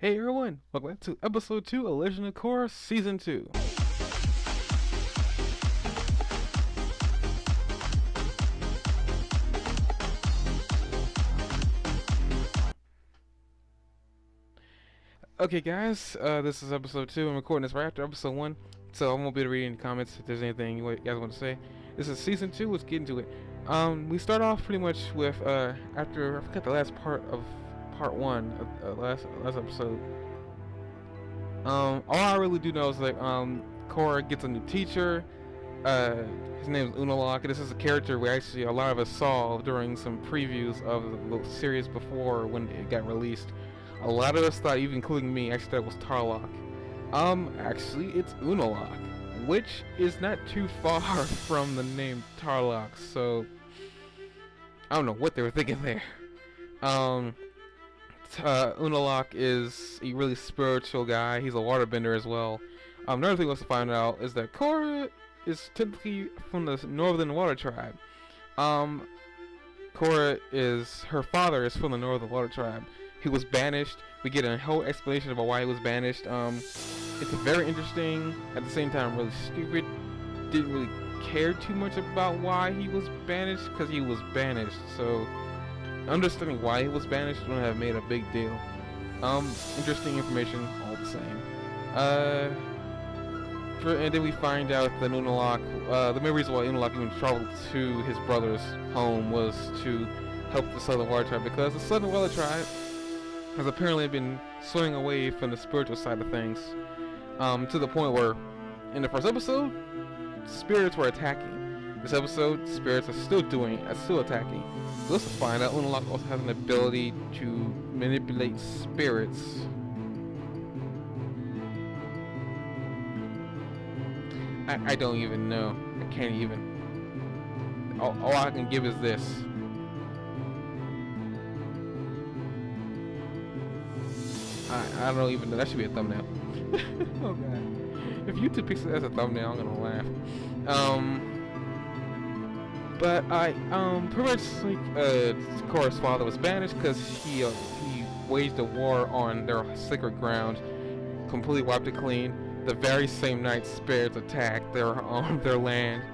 Hey everyone, welcome back to episode 2 of Legend of Korra Season 2. Okay guys, this is episode 2. I'm recording this right after episode 1, so I won't be able to read any comments if there's anything you guys want to say. This is Season 2, let's get into it. We start off pretty much with, after, I forgot the last part of part 1, last episode. All I really do know is that Korra gets a new teacher. His name is Unalaq. This is a character we actually a lot of us saw during some previews of the series before when it got released. A lot of us thought, even including me, actually thought it was Tarlok. Actually it's Unalaq, which is not too far from the name Tarlok. So I don't know what they were thinking there. Unalaq is a really spiritual guy. He's a waterbender as well. Another thing we also find out is that Korra is technically from the Northern Water Tribe. Korra is, her father is from the Northern Water Tribe. He was banished. We get a whole explanation about why he was banished. It's very interesting, at the same time really stupid. Didn't really care too much about why he was banished, because he was banished. So understanding why he was banished wouldn't have made a big deal. Interesting information all the same. And then we find out that Unalaq, the main reason why Unalaq even traveled to his brother's home was to help the Southern Water Tribe, because the Southern Water Tribe has apparently been swaying away from the spiritual side of things, to the point where in the first episode, spirits were attacking. This episode, spirits are still attacking. So let's find out Unalaq also has an ability to manipulate spirits. I don't even know. I can't even. All I can give is this. I don't even know. That should be a thumbnail. Oh god. If YouTube picks it as a thumbnail, I'm gonna laugh. But pretty much like Korra's father was banished because he waged a war on their sacred ground, completely wiped it clean. The very same night spirits attacked their land.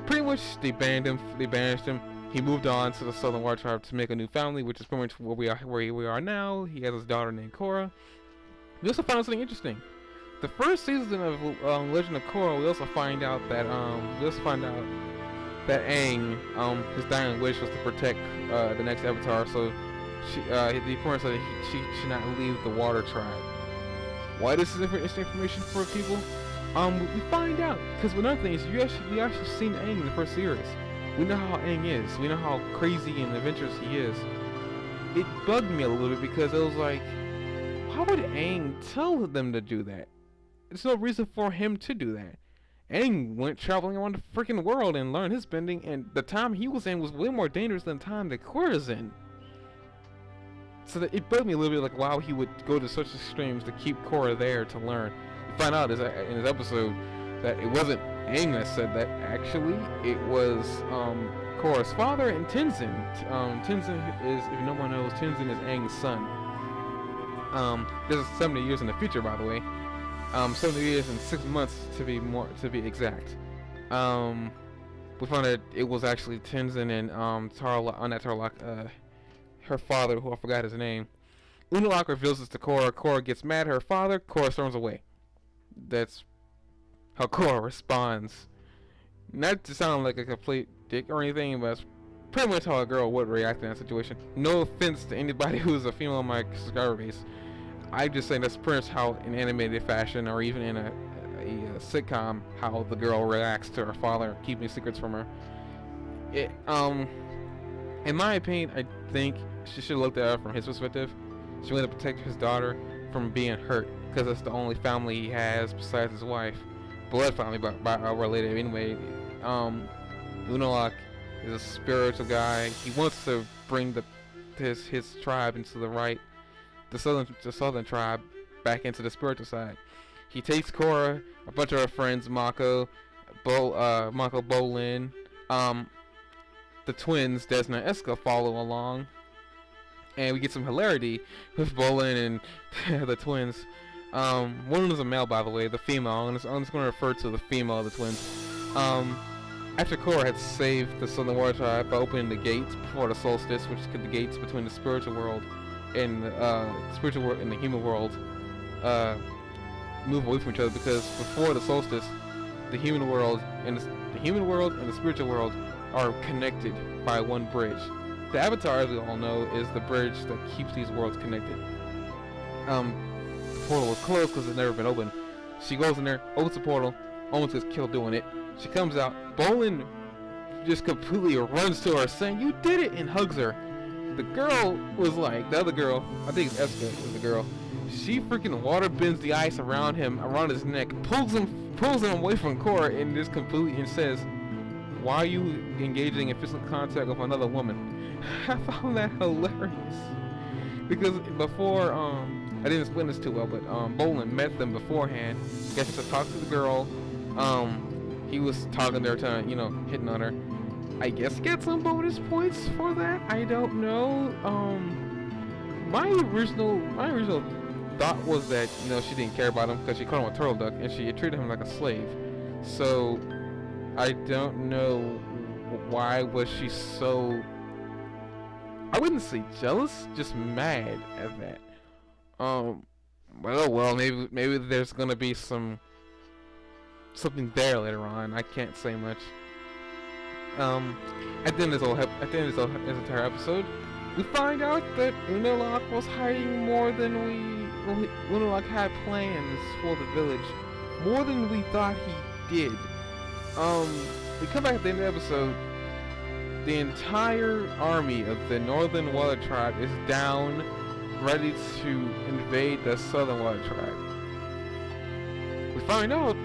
Pretty much they banished him. He moved on to the Southern Water Tribe to make a new family, which is pretty much where we are now. He has his daughter named Korra. We also found out something interesting. The first season of Legend of Korra, we also find out that Aang, his dying wish was to protect the next Avatar, so the parents said that she should not leave the Water Tribe. Why this is information for people? We find out because another thing is we actually seen Aang in the first series. We know how Aang is. We know how crazy and adventurous he is. It bugged me a little bit because it was like, why would Aang tell them to do that? There's no reason for him to do that. Aang went traveling around the freaking world and learned his bending, and the time he was in was way more dangerous than the time that Korra's in. So that it bugged me a little bit, like wow, he would go to such extremes to keep Korra there to learn. We find out in this episode that it wasn't Aang that said that. Actually, it was Korra's father and Tenzin. Tenzin is, if no one knows, Tenzin is Aang's son. This is 70 years in the future, by the way. 70 years and 6 months to be exact. We found that it was actually Tenzin and Tarlok, her father, who I forgot his name. Unalaq reveals this to Korra. Korra gets mad at her father. Korra storms away. That's how Korra responds. Not to sound like a complete dick or anything, but it's pretty much how a girl would react in that situation. No offense to anybody who's a female on my subscriber base. I'm just saying that's pretty much how in animated fashion or even in a sitcom, how the girl reacts to her father keeping secrets from her. In my opinion, I think she should have looked at it from his perspective. She wanted to protect his daughter from being hurt because it's the only family he has besides his wife. Blood family, but related anyway. Unalaq is a spiritual guy. He wants to bring his tribe into the southern tribe back into the spiritual side. He takes Korra, a bunch of her friends, Mako, Bolin, the twins, Desna and Eska, follow along. and we get some hilarity with Bolin and the twins. One of them is a male, by the way, the female. I'm just going to refer to the female of the twins. After Korra had saved the Southern Water Tribe by opening the gates before the solstice, which is the gates between the spiritual world and the human world, move away from each other, because before the solstice, the human world and the spiritual world are connected by one bridge. The Avatar, as we all know, is the bridge that keeps these worlds connected. The portal was closed because it's never been opened. She goes in there, opens the portal, almost gets killed doing it. She comes out. Bolin just completely runs to her, saying, "You did it!" and hugs her. The girl was like, the other girl, I think it's S2E2 was the girl. She freaking water bends the ice around him, around his neck, pulls him away from Korra, and just completely and says, "Why are you engaging in physical contact with another woman?" I found that hilarious because before I didn't explain this too well, but Bolin met them beforehand. Gets to talk to the girl. He was talking there, hitting on her. I guess get some bonus points for that. I don't know. My original thought was that she didn't care about him because she called him a turtle duck and she treated him like a slave. So I don't know why was she so. I wouldn't say jealous, just mad at that. Well, maybe there's gonna be something there later on. I can't say much. At the end of this entire episode, we find out that Unalaq was hiding more than Unalaq had plans for the village, more than we thought he did. We come back at the end of the episode. The entire army of the Northern Water Tribe is down, ready to invade the Southern Water Tribe. We find out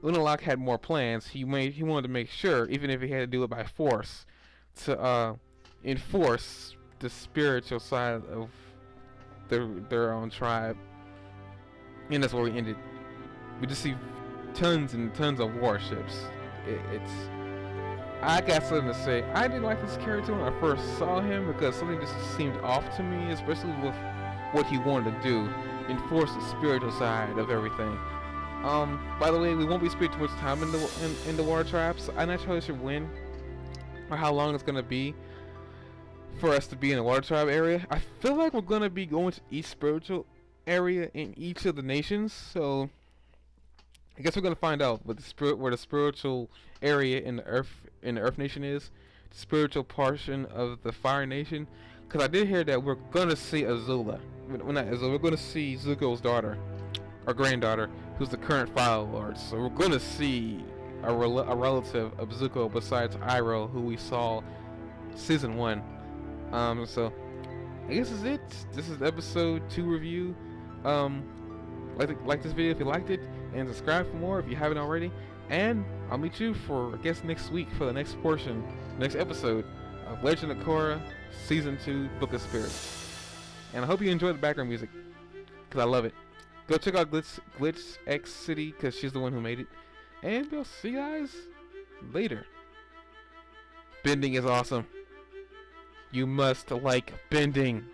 Unalaq had more plans. He wanted to make sure, even if he had to do it by force, to enforce the spiritual side of their own tribe. And that's where we ended. We just see tons and tons of warships. I got something to say. I didn't like this character when I first saw him because something just seemed off to me, especially with what he wanted to do, enforce the spiritual side of everything. By the way, we won't be spending too much time in the water tribes. I'm not sure when or how long it's gonna be for us to be in the water tribe area. I feel like we're gonna be going to each spiritual area in each of the nations, so I guess we're gonna find out where the spiritual area in the Earth Nation is, the spiritual portion of the Fire Nation. Because I did hear that we're gonna see Azula. Well, not Azula. We're gonna see Zuko's daughter, or granddaughter, who's the current Fire Lord. So we're gonna see a relative of Zuko besides Iroh, who we saw season 1. So I guess this is it. This is episode 2 review. Like this video if you liked it, and subscribe for more if you haven't already. And I'll meet you for, I guess, next week for the next episode of Legend of Korra Season 2 Book of Spirits. And I hope you enjoy the background music, because I love it. Go check out Glitch X City, because she's the one who made it. And we'll see you guys later. Bending is awesome. You must like bending.